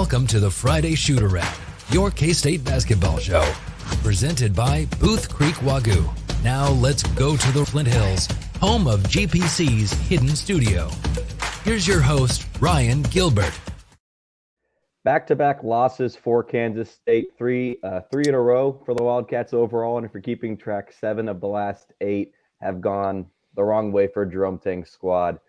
Welcome to the Friday Shoot-Around, your K-State basketball show, presented by Booth Creek Wagyu. Now let's go to the Flint Hills, home of GPC's hidden studio. Here's your host, Ryan Gilbert. Back-to-back losses for Kansas State, three in a row for the Wildcats overall, and if you're keeping track, 7 of the last 8 have gone the wrong way for Jerome Tang's squad.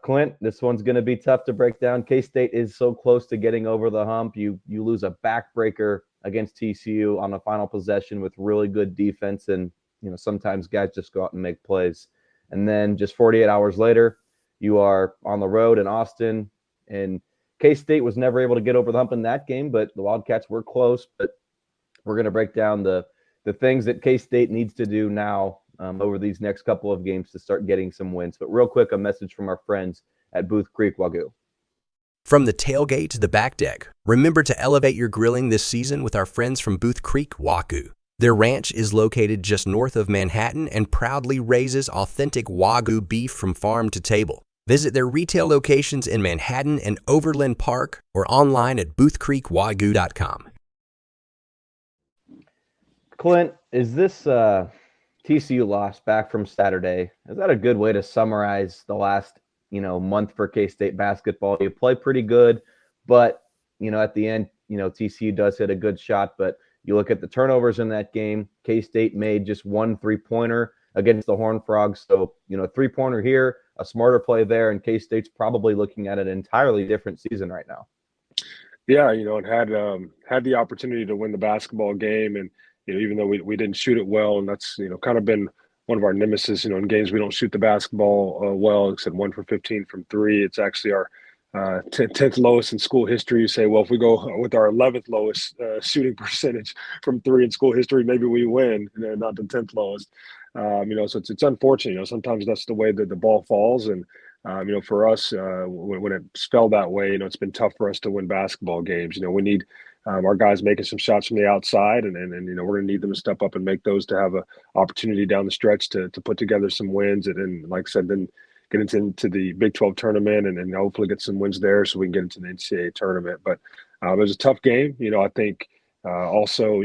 Clint, this one's going to be tough to break down. K-State is so close to getting over the hump. You lose a backbreaker against TCU on the final possession with really good defense, and sometimes guys just go out and make plays. And then just 48 hours later, you are on the road in Austin, and K-State was never able to get over the hump in that game, but the Wildcats were close. But we're going to break down the things that K-State needs to do now over these next couple of games to start getting some wins. But real quick, a message from our friends at Booth Creek Wagyu. From the tailgate to the back deck, remember to elevate your grilling this season with our friends from Booth Creek Wagyu. Their ranch is located just north of Manhattan and proudly raises authentic Wagyu beef from farm to table. Visit their retail locations in Manhattan and Overland Park or online at boothcreekwagyu.com. Clint, is this TCU loss back from Saturday, is that a good way to summarize the last, month for K-State basketball? You play pretty good, but, at the end, TCU does hit a good shot, but you look at the turnovers in that game, K-State made just one three-pointer against the Horned Frogs. So, three-pointer here, a smarter play there, and K-State's probably looking at an entirely different season right now. Yeah, and had the opportunity to win the basketball game, and even though we didn't shoot it well, and that's kind of been one of our nemesis. In games we don't shoot the basketball well, except 1 for 15 from 3. It's actually our 10th lowest in school history. You say, well, if we go with our 11th lowest shooting percentage from 3 in school history, maybe we win, not the 10th lowest. So it's unfortunate. Sometimes that's the way that the ball falls, and for us, when it's fell that way, it's been tough for us to win basketball games. We need our guys making some shots from the outside, and we're going to need them to step up and make those to have an opportunity down the stretch to put together some wins, and like I said, then get into the Big 12 tournament and hopefully get some wins there so we can get into the NCAA tournament. But it was a tough game. I think also,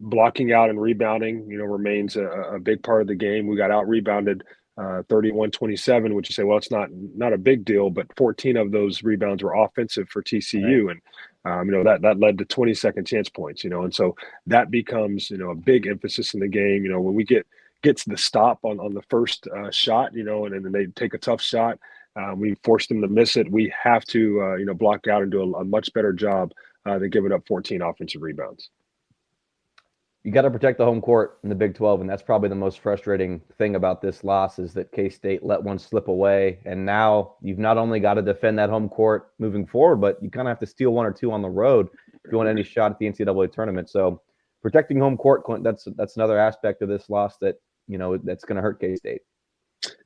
blocking out and rebounding, remains a big part of the game. We got out-rebounded 31-27, which you say, well, it's not a big deal, but 14 of those rebounds were offensive for TCU. Right. And, that led to 20 second chance points, and so that becomes, a big emphasis in the game. When we get to the stop on the first shot, and then they take a tough shot, we force them to miss it. We have to, block out and do a much better job than giving up 14 offensive rebounds. You got to protect the home court in the Big 12, and that's probably the most frustrating thing about this loss is that K-State let one slip away, and now you've not only got to defend that home court moving forward, but you kind of have to steal 1 or 2 on the road if you want any shot at the NCAA tournament. So protecting home court, Clint, that's another aspect of this loss that, that's going to hurt K-State.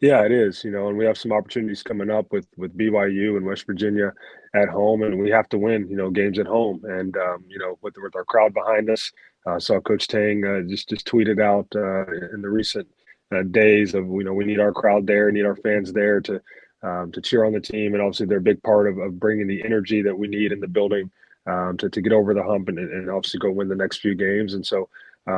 Yeah, it is, and we have some opportunities coming up with BYU and West Virginia at home, and we have to win, games at home. And, with our crowd behind us, saw Coach Tang just tweeted out in the recent days of, we need our crowd there, need our fans there to cheer on the team. And obviously they're a big part of bringing the energy that we need in the building to get over the hump and obviously go win the next few games. And so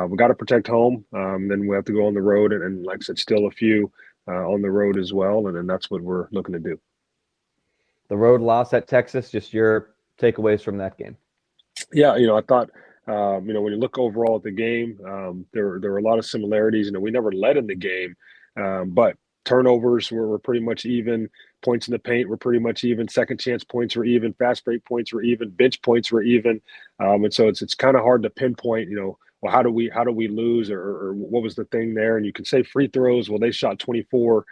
we got to protect home. Then we have to go on the road and like I said, still a few on the road as well, and that's what we're looking to do. The road loss at Texas, just your takeaways from that game. Yeah, I thought, when you look overall at the game, there were a lot of similarities. We never led in the game, but turnovers were pretty much even. Points in the paint were pretty much even. Second chance points were even. Fast break points were even. Bench points were even. And so it's kind of hard to pinpoint, well, how do we lose or what was the thing there? And you can say free throws. Well, they shot 24.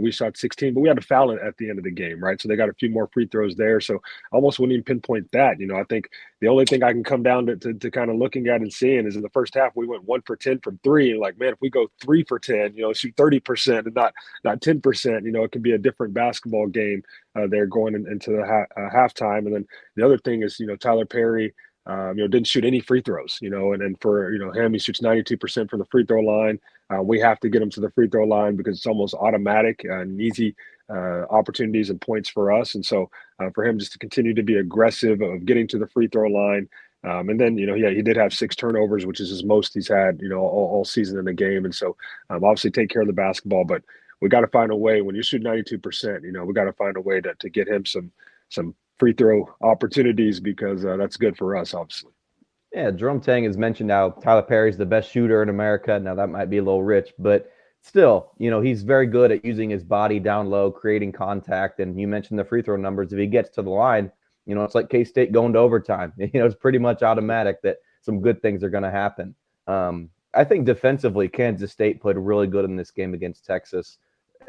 We shot 16, but we had to foul it at the end of the game, right? So they got a few more free throws there. So I almost wouldn't even pinpoint that. I think the only thing I can come down to kind of looking at and seeing is in the first half, we went 1 for 10 from 3. And like, man, if we go 3 for 10, shoot 30% and not 10%, it can be a different basketball game there going into the halftime. And then the other thing is, Tyler Perry, didn't shoot any free throws, and then for, him, he shoots 92% from the free throw line. We have to get him to the free throw line because it's almost automatic and easy opportunities and points for us. And so for him just to continue to be aggressive of getting to the free throw line. And then, he did have 6 turnovers, which is his most he's had, all season in the game. And so obviously take care of the basketball, but we got to find a way when you shoot 92%, we got to find a way to get him some free throw opportunities because that's good for us, obviously. Yeah, Jerome Tang has mentioned now Tyler Perry's the best shooter in America. Now that might be a little rich, but still, he's very good at using his body down low, creating contact. And you mentioned the free throw numbers. If he gets to the line, it's like K-State going to overtime. It's pretty much automatic that some good things are going to happen. I think defensively, Kansas State played really good in this game against Texas,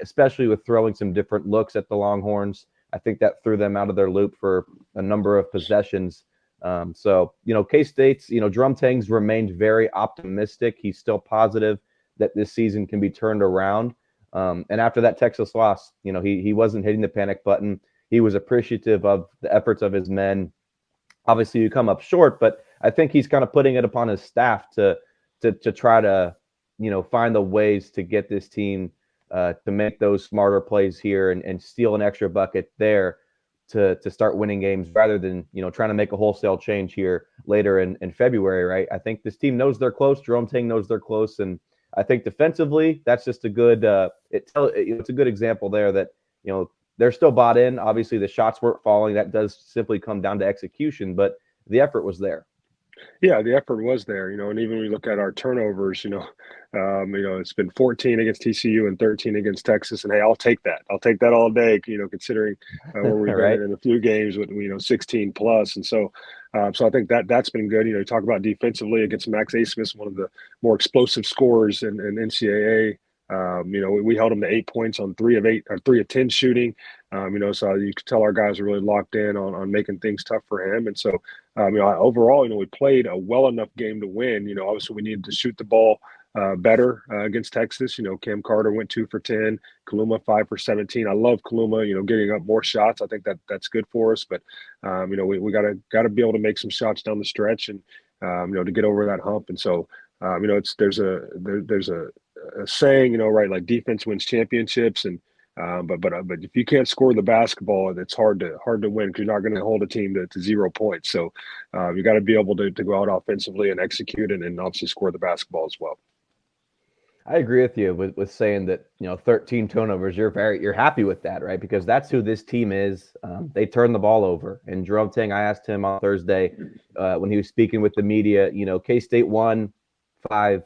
especially with throwing some different looks at the Longhorns. I think that threw them out of their loop for a number of possessions. So, K-State's, Jerome Tang's remained very optimistic. He's still positive that this season can be turned around. And after that Texas loss, he wasn't hitting the panic button. He was appreciative of the efforts of his men. Obviously, you come up short, but I think he's kind of putting it upon his staff to try to, find the ways to get this team to make those smarter plays here and steal an extra bucket there to start winning games rather than, trying to make a wholesale change here later in February, right? I think this team knows they're close. Jerome Tang knows they're close. And I think defensively, that's just a good it's a good example there that, they're still bought in. Obviously, the shots weren't falling. That does simply come down to execution, but the effort was there. Yeah, the effort was there, and even when we look at our turnovers, it's been 14 against TCU and 13 against Texas, and hey, I'll take that. I'll take that all day, considering where we've Right. been in a few games with 16 plus, and so I think that's been good. You talk about defensively against Max Asmus, one of the more explosive scorers in NCAA. We held them to 8 points on 3 of 10 shooting. So you could tell our guys are really locked in on making things tough for him. And so, overall, we played a well enough game to win. Obviously we needed to shoot the ball better against Texas. Cam Carter went 2 for 10, Kaluma 5 for 17. I love Kaluma, getting up more shots. I think that's good for us. But we gotta be able to make some shots down the stretch and to get over that hump. And so there's a saying, right, like defense wins championships, and but if you can't score the basketball, it's hard to win because you're not going to hold a team to 0 points. So you got to be able to go out offensively and execute and obviously score the basketball as well. I agree with you with saying that 13 turnovers. You're happy with that, right? Because that's who this team is. They turn the ball over. And Jerome Tang, I asked him on Thursday when he was speaking with the media. K-State won 4.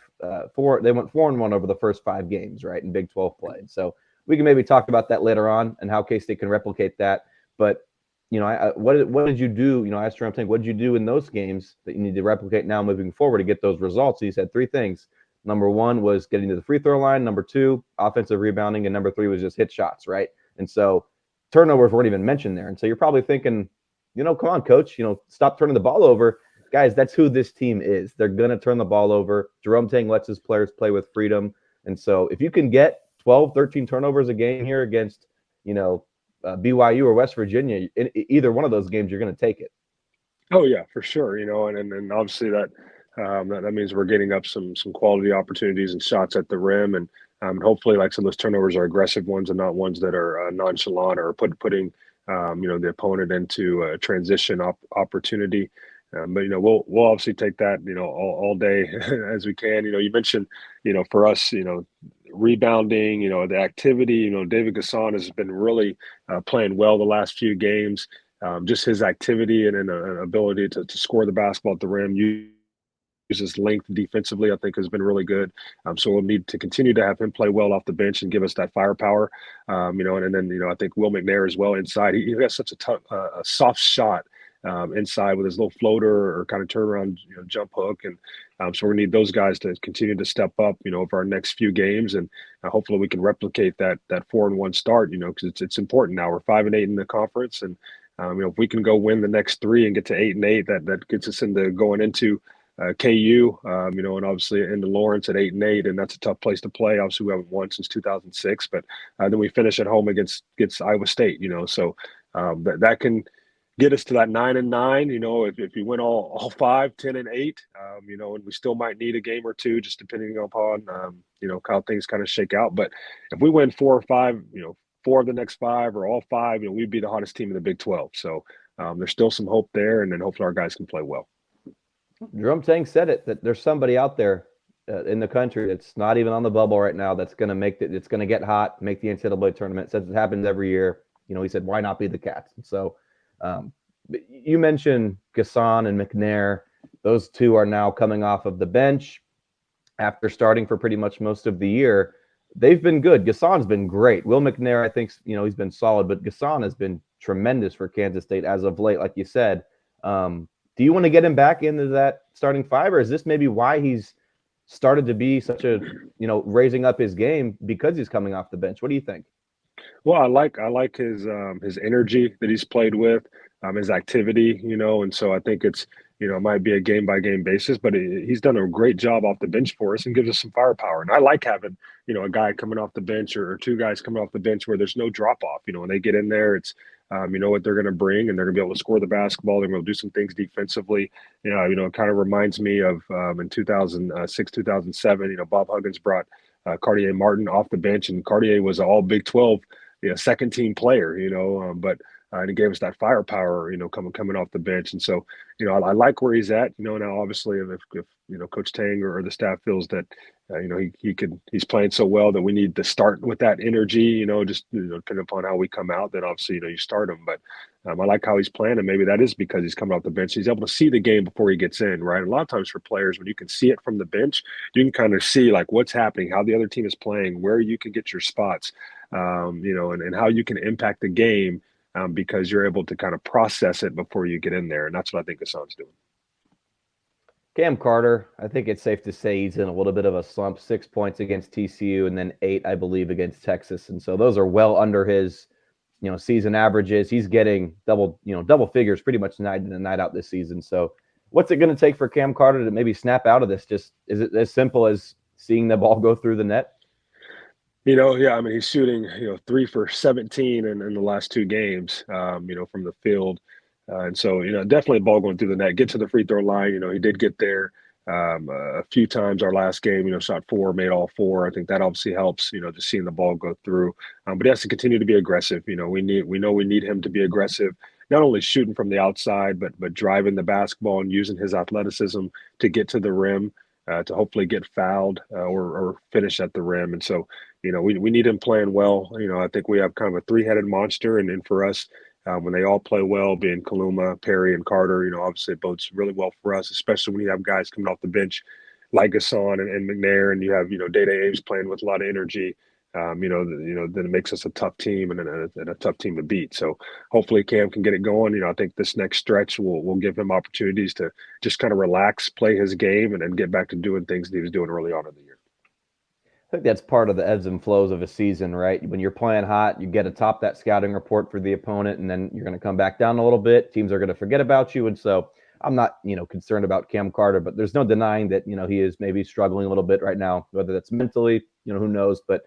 They went 4-1 over the first 5 games, right, in Big 12 play. So we can maybe talk about that later on and how K-State can replicate that. But what did you do? I asked Jerome Tang, what did you do in those games that you need to replicate now moving forward to get those results? He said 3 things. Number 1 was getting to the free throw line. Number 2, offensive rebounding. And number 3 was just hit shots, right? And so turnovers weren't even mentioned there. And so you're probably thinking, come on, coach, stop turning the ball over. Guys, that's who this team is. They're going to turn the ball over. Jerome Tang lets his players play with freedom. And so if you can get 12, 13 turnovers a game here against, BYU or West Virginia, in either one of those games, you're going to take it. Oh, yeah, for sure. And obviously that means we're getting up some quality opportunities and shots at the rim. And hopefully, like, some of those turnovers are aggressive ones and not ones that are nonchalant or putting the opponent into a transition opportunity. But we'll obviously take that all day as we can. You mentioned for us rebounding, the activity. David Gasson has been really playing well the last few games. Just his activity and an ability to score the basketball at the rim. His length defensively, I think, has been really good. So we'll need to continue to have him play well off the bench and give us that firepower. And then I think Will McNair as well inside. He has such a soft shot inside with his little floater or kind of turnaround jump hook. And so we need those guys to continue to step up, over our next few games. And hopefully we can replicate that 4-1 start, because it's important now. We're 5-8 in the conference. And, if we can go win the next 3 and get to 8-8, that gets us into going into KU, and obviously into Lawrence at 8-8, and that's a tough place to play. Obviously, we haven't won since 2006, but then we finish at home against Iowa State. So that can get us to that 9-9. If you win all 5, 10-8, and we still might need a game or 2, just depending upon how things kind of shake out. But if we win 4 or 5, 4 of the next 5 or all 5, we'd be the hottest team in the Big 12. So there's still some hope there, and then hopefully our guys can play well. Jerome Tang said it, that there's somebody out there in the country that's not even on the bubble right now that's going to make it. It's going to get hot, make the NCAA tournament. Says it happens every year. He said, why not be the Cats? And so you mentioned Gasson and McNair. Those two are now coming off of the bench after starting for pretty much most of the year. They've been good. Gasson's been great. Will McNair, I think, he's been solid, but Gasson has been tremendous for Kansas State as of late, like you said. Do you want to get him back into that starting 5, or is this maybe why he's started to be such a, raising up his game because he's coming off the bench? What do you think? Well, I like his energy that he's played with, his activity, and so I think it's, it might be a game by game basis, but he's done a great job off the bench for us and gives us some firepower. And I like having, a guy coming off the bench or 2 guys coming off the bench where there's no drop off. When they get in there, it's you know what they're going to bring, and they're going to be able to score the basketball. They're going to do some things defensively. It kind of reminds me of in 2006, 2007. Bob Huggins brought Cartier Martin off the bench, and Cartier was an all Big 12, second team player. But and he gave us that firepower, coming off the bench. And so, I like where he's at. Now obviously, if Coach Tang or the staff feels that he's playing so well that we need to start with that energy, just depending upon how we come out, then obviously you start him. But I like how he's playing, and maybe that is because he's coming off the bench. He's able to see the game before he gets in, right? A lot of times for players, when you can see it from the bench, you can kind of see like what's happening, how the other team is playing, where you can get your spots, and how you can impact the game. Because you're able to kind of process it before you get in there. And that's what I think Hassan's doing. Cam Carter, I think it's safe to say he's in a little bit of a slump. 6 points against TCU and then 8, I believe, against Texas. And so those are well under his, season averages. He's getting double figures pretty much night in and night out this season. So what's it going to take for Cam Carter to maybe snap out of this? Just is it as simple as seeing the ball go through the net? Yeah, I mean, he's shooting, 3 for 17 in the last 2 games, from the field. And so, definitely a ball going through the net, get to the free throw line. He did get there a few times our last game, shot 4, made all 4. I think that obviously helps, just seeing the ball go through. But he has to continue to be aggressive. We know we need him to be aggressive, not only shooting from the outside, but driving the basketball and using his athleticism to get to the rim, to hopefully get fouled or finish at the rim. And so, we need him playing well. I think we have kind of a 3-headed monster. And then for us, when they all play well, being Kaluma, Perry, and Carter, obviously it bodes really well for us, especially when you have guys coming off the bench like Gasson and McNair, and you have, Day-Day Ames playing with a lot of energy. Then it makes us a tough team and a tough team to beat. So hopefully Cam can get it going. I think this next stretch will give him opportunities to just kind of relax, play his game, and then get back to doing things that he was doing early on in the year. I think that's part of the ebbs and flows of a season, right? When you're playing hot, you get atop that scouting report for the opponent, and then you're going to come back down a little bit. Teams are going to forget about you. And so I'm not, concerned about Cam Carter, but there's no denying that, he is maybe struggling a little bit right now, whether that's mentally, who knows. But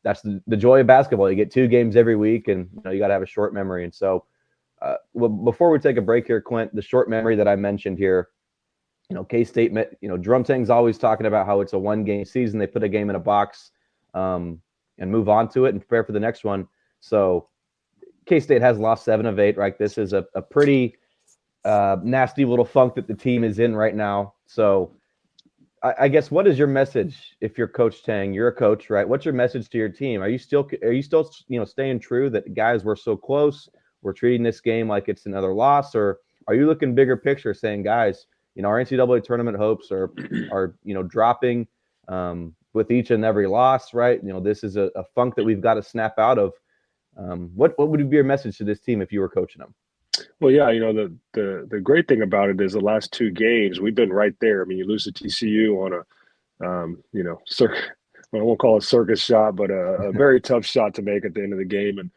that's the joy of basketball. You get 2 games every week, and, you got to have a short memory. And so before we take a break here, Clint, the short memory that I mentioned here, K-State, Jerome Tang's always talking about how it's a 1-game season. They put a game in a box and move on to it and prepare for the next one. So K-State has lost 7 of 8, right? This is a pretty nasty little funk that the team is in right now. So I guess what is your message if you're Coach Tang? You're a coach, right? What's your message to your team? Are you still staying true that guys, we're so close, we're treating this game like it's another loss, or are you looking bigger picture saying, guys, our NCAA tournament hopes are dropping with each and every loss, right? This is a funk that we've got to snap out of. What would be your message to this team if you were coaching them? Well, yeah, the great thing about it is the last 2 games we've been right there. I mean, you lose to TCU on a I won't call it a circus shot, but a very tough shot to make at the end of the game. And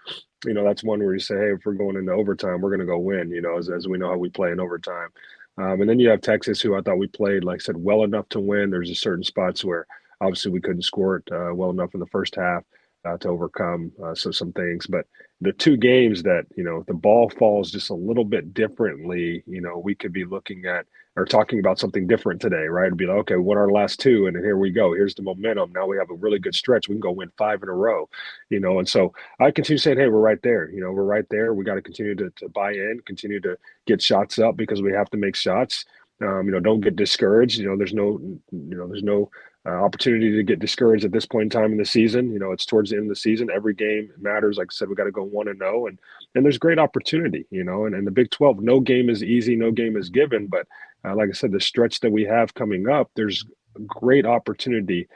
that's one where you say, hey, if we're going into overtime, we're going to go win. As we know how we play in overtime. And then you have Texas, who I thought we played, like I said, well enough to win. There's a certain spots where obviously we couldn't score it well enough in the first half. to overcome some things. But the two games that, the ball falls just a little bit differently, we could be looking at or talking about something different today, right? It'd be like, okay, what are our last two? And here we go. Here's the momentum. Now we have a really good stretch. We can go win 5 in a row, and so I continue saying, hey, we're right there. We're right there. We got to continue to buy in, continue to get shots up because we have to make shots. Don't get discouraged. There's no opportunity to get discouraged at this point in time in the season. It's towards the end of the season. Every game matters. Like I said, we got to go 1-0, and there's great opportunity. And the Big 12, no game is easy, no game is given. But like I said, the stretch that we have coming up, there's great opportunity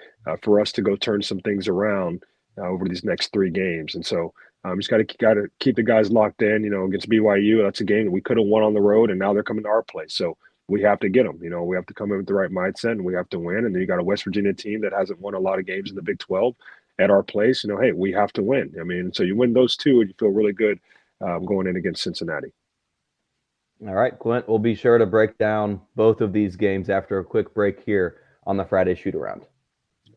for us to go turn some things around over these next 3 games. And so just got to keep the guys locked in. Against BYU, that's a game that we could have won on the road, and now they're coming to our place. So we have to get them. We have to come in with the right mindset, and we have to win. And then you got a West Virginia team that hasn't won a lot of games in the Big 12 at our place. Hey, we have to win. So you win those two, and you feel really good going in against Cincinnati. All right, Clint, we'll be sure to break down both of these games after a quick break here on the Friday Shoot-Around.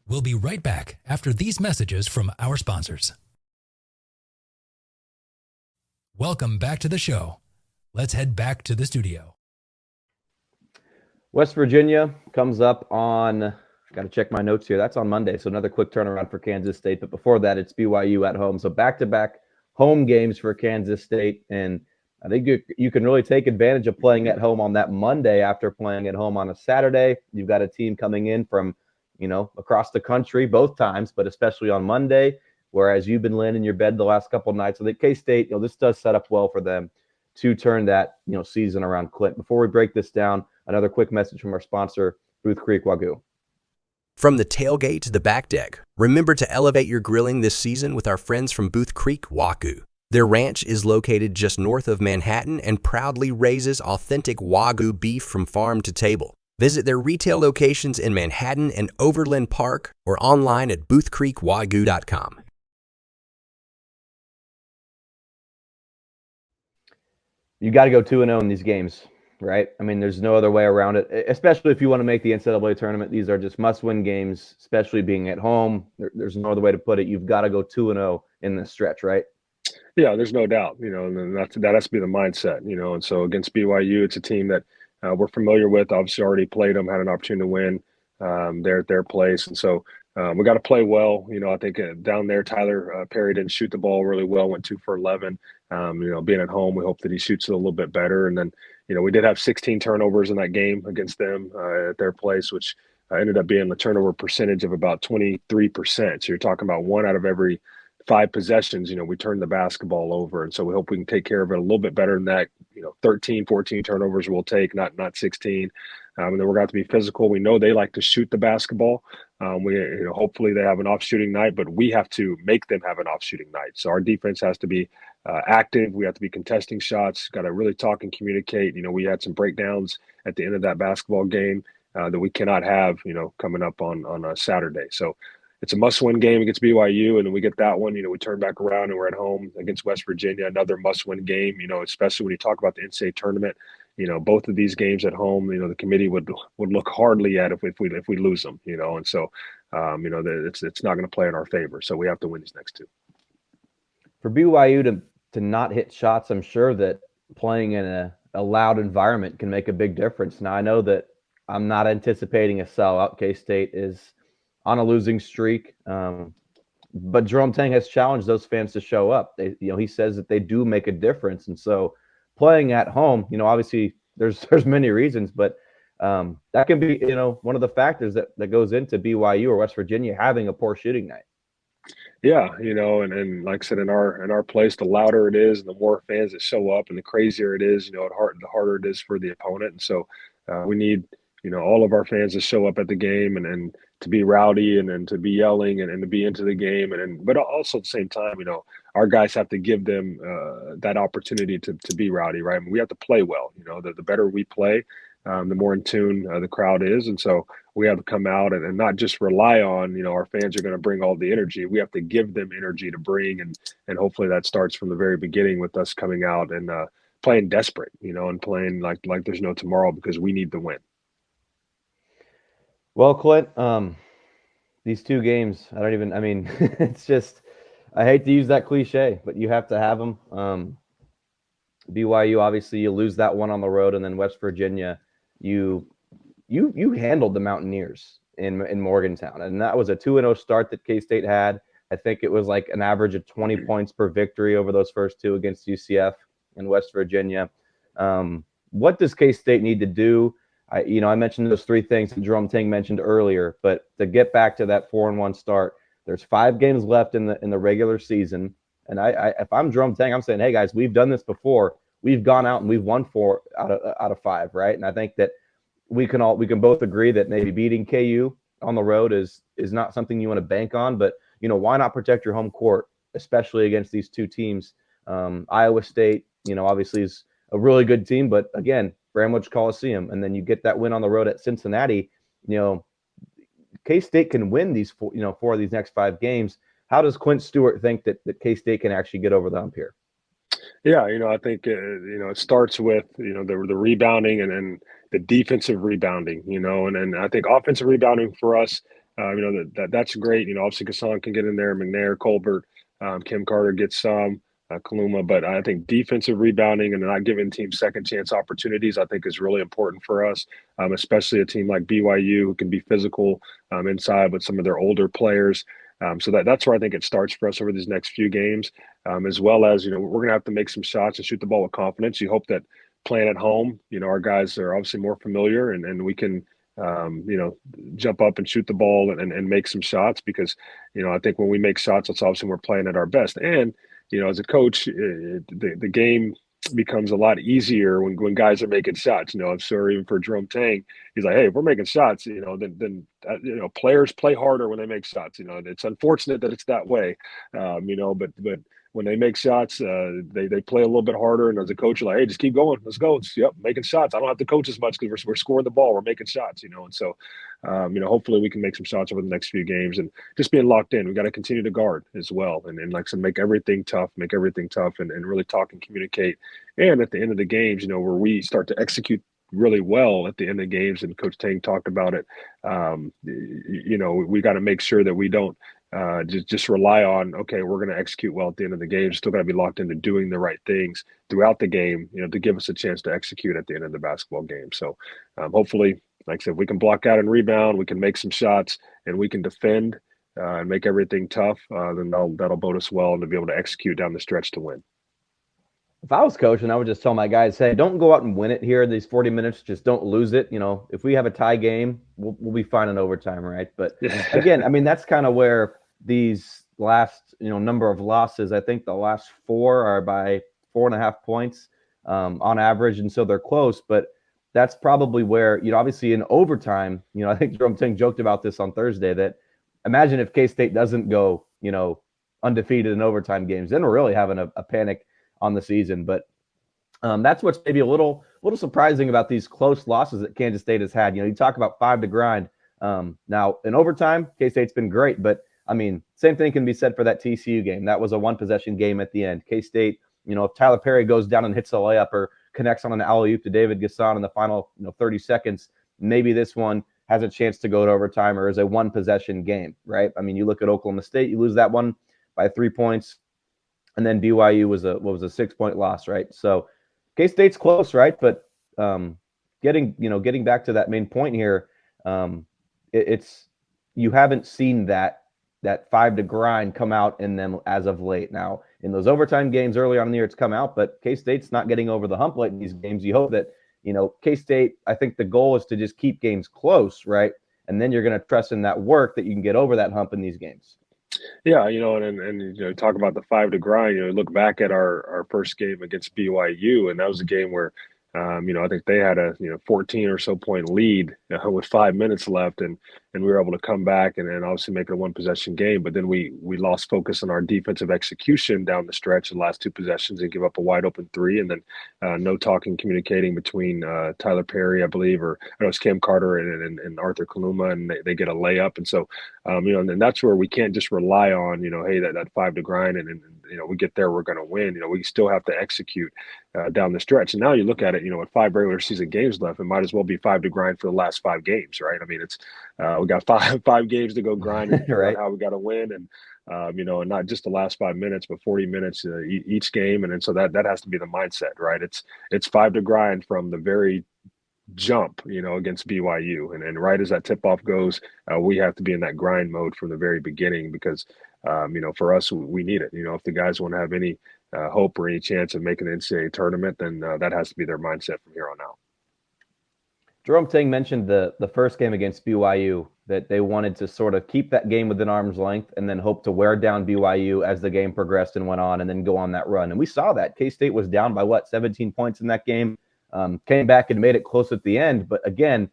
We'll be right back after these messages from our sponsors. Welcome back to the show. Let's head back to the studio. West Virginia comes up on, got to check my notes here, that's on Monday, so another quick turnaround for Kansas State. But before that, it's BYU at home. So back-to-back home games for Kansas State. And I think you can really take advantage of playing at home on that Monday after playing at home on a Saturday. You've got a team coming in from, across the country both times, but especially on Monday, whereas you've been laying in your bed the last couple of nights. I think K-State, this does set up well for them to turn that, season around. Clint, before we break this down, another quick message from our sponsor, Booth Creek Wagyu. From the tailgate to the back deck, remember to elevate your grilling this season with our friends from Booth Creek Wagyu. Their ranch is located just north of Manhattan and proudly raises authentic Wagyu beef from farm to table. Visit their retail locations in Manhattan and Overland Park or online at boothcreekwagyu.com. You got to go 2-0 in these games, right? There's no other way around it, especially if you want to make the NCAA tournament. These are just must-win games, especially being at home. There's no other way to put it. You've got to go 2-0 in this stretch, right? Yeah, there's no doubt, and that has to be the mindset, and so against BYU, it's a team that we're familiar with, obviously already played them, had an opportunity to win there at their place. And so we got to play well. I think down there, Tyler Perry didn't shoot the ball really well, went 2 for 11. Being at home, we hope that he shoots it a little bit better. And then, we did have 16 turnovers in that game against them at their place, which ended up being a turnover percentage of about 23%. So you're talking about 1 out of every 5 possessions, we turned the basketball over. And so we hope we can take care of it a little bit better than that. 13, 14 turnovers we'll take, not 16. And then we're going to have to be physical. We know they like to shoot the basketball. Hopefully they have an off shooting night, but we have to make them have an off shooting night. So our defense has to be active. We have to be contesting shots, got to really talk and communicate. We had some breakdowns at the end of that basketball game that we cannot have, coming up on a Saturday. So it's a must-win game against BYU, and then we get that one. We turn back around and we're at home against West Virginia, another must-win game. Especially when you talk about the NCAA tournament. Both of these games at home. The committee would look hardly at if we lose them. And so it's not going to play in our favor. So we have to win these next 2. For BYU to not hit shots, I'm sure that playing in a loud environment can make a big difference. Now I know that I'm not anticipating a sellout. K-State is on a losing streak. But Jerome Tang has challenged those fans to show up. He says that they do make a difference. And so playing at home, obviously there's many reasons, but that can be, one of the factors that goes into BYU or West Virginia having a poor shooting night. Yeah, and like I said, in our place, the louder it is and the more fans that show up and the crazier it is, the harder it is for the opponent. And so we need, all of our fans to show up at the game and to be rowdy and to be yelling and to be into the game. But also at the same time, our guys have to give them that opportunity to be rowdy, right? We have to play well. The better we play, the more in tune the crowd is. And so we have to come out and not just rely on, our fans are going to bring all the energy. We have to give them energy to bring. And hopefully that starts from the very beginning with us coming out and playing desperate, and playing like there's no tomorrow because we need the win. Well, Clint, these 2 games, it's just I hate to use that cliche, but you have to have them. BYU, obviously, you lose that one on the road, and then West Virginia, you handled the Mountaineers in Morgantown, and that was a 2-0 start that K-State had. I think it was like an average of 20 points per victory over those first two against UCF and West Virginia. What does K-State need to do? I mentioned those three things that Jerome Ting mentioned earlier, but to get back to that 4-1 start, there's 5 games left in the regular season. And if I'm Jerome Tang, I'm saying, hey guys, we've done this before. We've gone out and we've won 4 out of 5, right? And I think that we can both agree that maybe beating KU on the road is not something you want to bank on. But why not protect your home court, especially against these two teams? Iowa State, obviously is a really good team, but again, Bramlage Coliseum, and then you get that win on the road at Cincinnati. K-State can win these 4 of these next 5 games. How does Quint Stewart think that K-State can actually get over the hump here? Yeah, I think it starts with the rebounding and the defensive rebounding, and I think offensive rebounding for us, that's great. Obviously Gasson can get in there, McNair, Colbert, Kim Carter gets some, Kaluma, but I think defensive rebounding and not giving teams second chance opportunities, I think is really important for us, especially a team like BYU who can be physical inside with some of their older players. So that's where I think it starts for us over these next few games, as well as, we're going to have to make some shots and shoot the ball with confidence. You hope that playing at home, our guys are obviously more familiar and we can, jump up and shoot the ball and make some shots because, I think when we make shots, it's obviously we're playing at our best. And, as a coach, the game becomes a lot easier when guys are making shots. I'm sure even for Jerome Tang, he's like, hey, if we're making shots, then players play harder when they make shots. It's unfortunate that it's that way, but when they make shots, they play a little bit harder. And as a coach, you're like, hey, just keep going. Let's go. Yep, making shots. I don't have to coach as much because we're scoring the ball. We're making shots, and so, hopefully we can make some shots over the next few games and just being locked in. We got to continue to guard as well. And like I said, make everything tough and really talk and communicate. And at the end of the games, where we start to execute really well at the end of the games, and Coach Tang talked about it, we got to make sure that we don't just rely on, okay, we're going to execute well at the end of the game. Still got to be locked into doing the right things throughout the game, to give us a chance to execute at the end of the basketball game. So hopefully, like I said, we can block out and rebound, we can make some shots, and we can defend and make everything tough. Then that'll bode us well and to be able to execute down the stretch to win. If I was coaching, I would just tell my guys, hey, don't go out and win it here these 40 minutes. Just don't lose it. If we have a tie game, we'll be fine in overtime, right? But again, I mean, that's kind of where these last, number of losses, I think the last 4 are by 4.5 points on average. And so they're close, but that's probably where, obviously in overtime, I think Jerome Ting joked about this on Thursday that imagine if K-State doesn't go, undefeated in overtime games, then we're really having a panic on the season. But that's what's maybe a little surprising about these close losses that Kansas State has had. You talk about 5 to grind. Now in overtime, K-State's been great, but I mean, same thing can be said for that TCU game. That was a 1-possession game at the end. K-State, if Tyler Perry goes down and hits a layup or connects on an alley-oop to David Gasson in the final 30 seconds, maybe this one has a chance to go to overtime or is a 1-possession game, right? I mean, you look at Oklahoma State, you lose that one by 3 points. And then BYU was a 6-point loss, right? So K-State's close, right? But getting back to that main point here, it's you haven't seen that 5 to grind come out in them as of late. Now in those overtime games early on in the year, it's come out, but K-State's not getting over the hump late in these games. You hope that K-State. I think the goal is to just keep games close, right? And then you're going to trust in that work that you can get over that hump in these games. Yeah, and talk about the 5 to grind. Look back at our first game against BYU, and that was a game where, I think they had a 14 or so point lead with 5 minutes left, and we were able to come back and obviously make it a 1-possession game. But then we lost focus on our defensive execution down the stretch, the last 2 possessions, and give up a wide open 3, and then no talking, communicating between Tyler Perry, I believe, or I know it's Kim Carter and Arthur Kaluma, and they get a layup. And so, and that's where we can't just rely on, hey, that 5 to grind and we get there, we're going to win. We still have to execute down the stretch. And now you look at it, with 5 regular season games left, it might as well be 5 to grind for the last 5 games, right? I mean, it's we got five games to go grind and figure right. out how we got to win. And and not just the last 5 minutes, but 40 minutes each game. And then so that has to be the mindset, right? It's 5 to grind from the very jump, against BYU. And right as that tip off goes, we have to be in that grind mode from the very beginning because, for us, we need it. If the guys want to have any hope or any chance of making the NCAA tournament, then that has to be their mindset from here on out. Jerome Tang mentioned the first game against BYU that they wanted to sort of keep that game within arm's length and then hope to wear down BYU as the game progressed and went on and then go on that run. And we saw that. K-State was down by 17 points in that game, came back and made it close at the end. But again,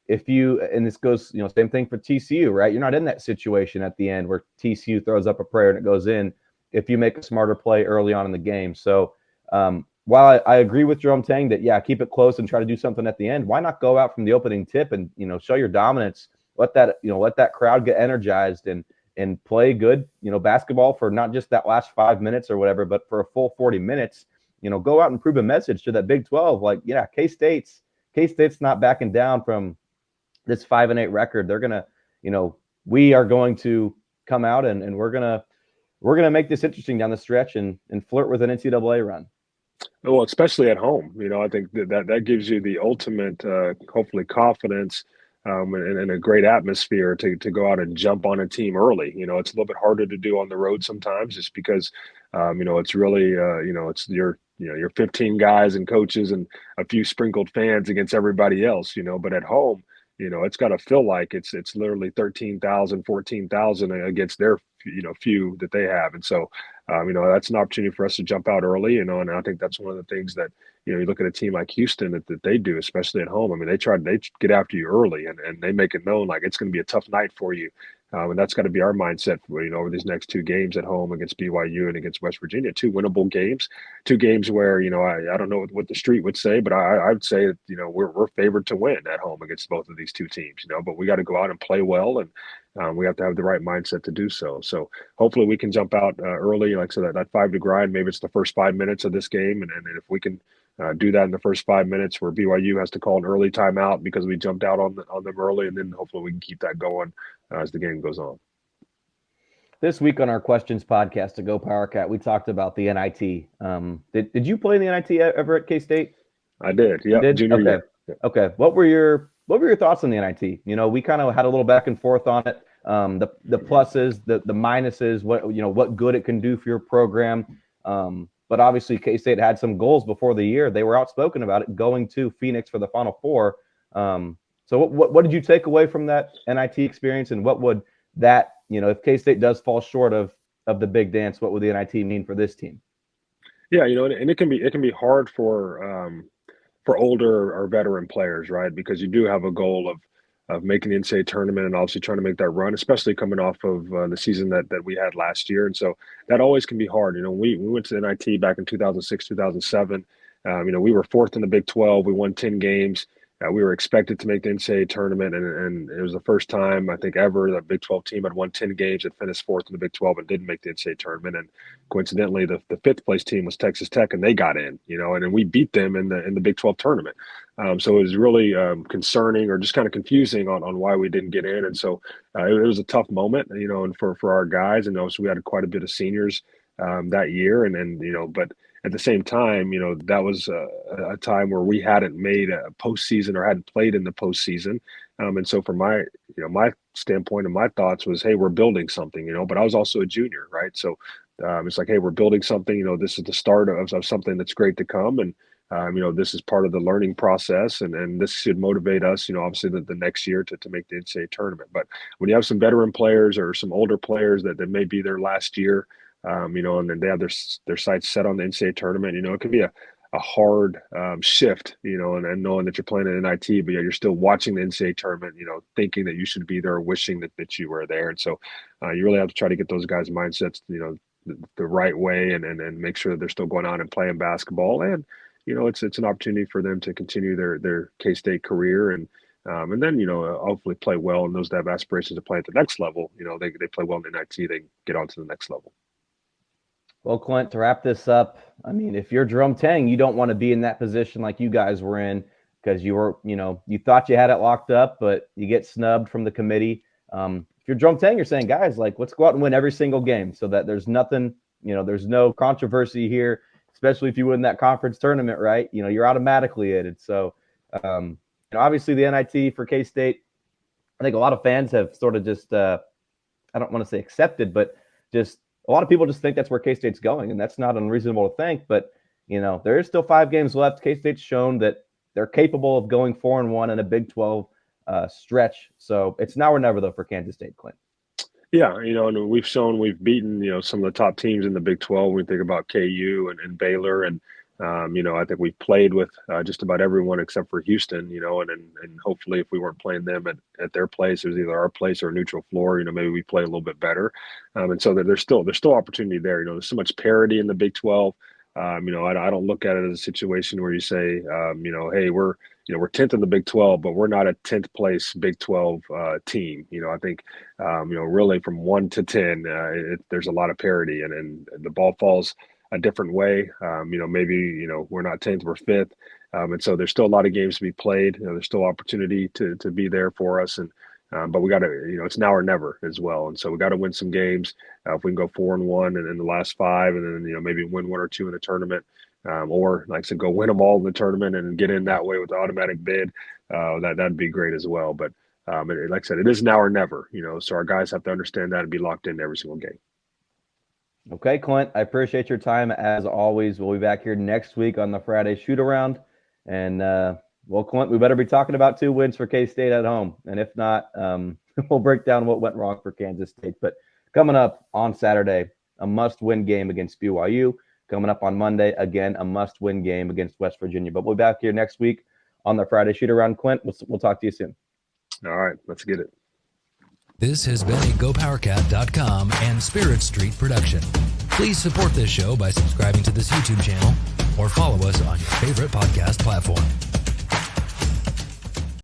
and this goes, same thing for TCU, right? You're not in that situation at the end where TCU throws up a prayer and it goes in if you make a smarter play early on in the game. So, while I agree with Jerome Tang that, keep it close and try to do something at the end, why not go out from the opening tip and, show your dominance, let that crowd get energized and play good, basketball for not just that last 5 minutes or whatever, but for a full 40 minutes, go out and prove a message to that Big 12. Like, K-State's not backing down from this 5-8 record. They're going to, we are going to come out and we're going to make this interesting down the stretch and flirt with an NCAA run. Well, especially at home, I think that gives you the ultimate, hopefully, confidence and a great atmosphere to go out and jump on a team early. It's a little bit harder to do on the road sometimes, just because it's really it's your 15 guys and coaches and a few sprinkled fans against everybody else. But at home, it's got to feel like it's literally 13,000, 14,000 against their few that they have, and so. That's an opportunity for us to jump out early, and I think that's one of the things that, you look at a team like Houston that they do, especially at home. I mean, they get after you early and they make it known like it's going to be a tough night for you. And that's got to be our mindset for, over these next 2 games at home against BYU and against West Virginia, 2 winnable games, 2 games where, I don't know what the street would say, but I'd say that, we're favored to win at home against both of these 2 teams, but we got to go out and play well, and we have to have the right mindset to do so. So hopefully we can jump out early, like so that 5 to grind. Maybe it's the first 5 minutes of this game, and if we can do that in the first 5 minutes, where BYU has to call an early timeout because we jumped out on them early, and then hopefully we can keep that going as the game goes on. This week on our Questions podcast to Go PowerCat, we talked about the NIT. Did you play in the NIT ever at K-State? I did. Yeah, junior year. Yeah. Okay. What were your thoughts on the NIT? We kind of had a little back and forth on it. The pluses, the minuses, what good it can do for your program. But obviously K-State had some goals before the year. They were outspoken about it, going to Phoenix for the Final Four. So what did you take away from that NIT experience, and what would that, if K-State does fall short of the big dance, what would the NIT mean for this team? Yeah, and it can be hard for older or veteran players, right? Because you do have a goal of making the NCAA tournament and obviously trying to make that run, especially coming off of the season that we had last year. And so that always can be hard. We went to the NIT back in 2006, 2007. We were 4th in the Big 12. We won 10 games. We were expected to make the NCAA tournament, and it was the first time, I think, ever that Big 12 team had won 10 games and finished 4th in the Big 12 and didn't make the NCAA tournament. And coincidentally, the 5th place team was Texas Tech, and they got in, and then we beat them in the Big 12 tournament. So it was really concerning, or just kind of confusing on why we didn't get in. And so it was a tough moment, and for our guys, and also we had quite a bit of seniors that year, but at the same time, that was a time where we hadn't made a postseason or hadn't played in the postseason. And so from my standpoint and my thoughts was, hey, we're building something, but I was also a junior, right? So it's like, hey, we're building something, this is the start of something that's great to come. And, this is part of the learning process, and this should motivate us, obviously the next year to make the NCAA tournament. But when you have some veteran players or some older players that may be their last year, and then they have their sights set on the NCAA tournament, it can be a hard shift, and knowing that you're playing an NIT, but you're still watching the NCAA tournament, thinking that you should be there, wishing that you were there. And so you really have to try to get those guys' mindsets, the right way, and make sure that they're still going out and playing basketball. And, it's an opportunity for them to continue their K-State career, and then, hopefully play well. And those that have aspirations to play at the next level, they play well in the NIT, they get on to the next level. Well, Clint, to wrap this up, I mean, if you're Jerome Tang, you don't want to be in that position like you guys were in, because you were, you thought you had it locked up, but you get snubbed from the committee. if you're Drum Tang, you're saying, guys, like, let's go out and win every single game so that there's nothing, there's no controversy here, especially if you win that conference tournament, right? You're automatically in it. So, obviously the NIT for K-State, I think a lot of fans have sort of just, I don't want to say accepted, but just a lot of people just think that's where K-State's going, and that's not unreasonable to think. But, there is still 5 games left. K-State's shown that they're capable of going 4-1 in a Big 12 stretch. So it's now or never, though, for Kansas State, Clint. Yeah, and we've beaten, some of the top teams in the Big 12. When we think about KU and Baylor, and I think we've played with just about everyone except for Houston, and hopefully if we weren't playing them at their place, it was either our place or a neutral floor, maybe we play a little bit better. And so there's still opportunity there. There's so much parity in the Big 12. I don't look at it as a situation where you say, hey, we're 10th in the Big 12, but we're not a 10th place Big 12 team. I think, really from 1 to 10, there's a lot of parity, and the ball falls a different way. Maybe, we're not 10th, we're 5th. And so there's still a lot of games to be played. There's still opportunity to be there for us. And but we got to, it's now or never as well. And so we got to win some games. If we can go 4-1 and in the last 5, and then, maybe win 1 or 2 in the tournament, or like I said, go win them all in the tournament and get in that way with the automatic bid. That'd be great as well. But like I said, it is now or never, so our guys have to understand that and be locked in every single game. Okay, Clint, I appreciate your time as always. We'll be back here next week on the Friday shoot around. And, well, Clint, we better be talking about 2 wins for K-State at home. And if not, we'll break down what went wrong for Kansas State. But coming up on Saturday, a must-win game against BYU. Coming up on Monday, again, a must-win game against West Virginia. But we'll be back here next week on the Friday shoot around. Clint, we'll talk to you soon. All right, let's get it. This has been a GoPowerCat.com and Spirit Street production. Please support this show by subscribing to this YouTube channel or follow us on your favorite podcast platform.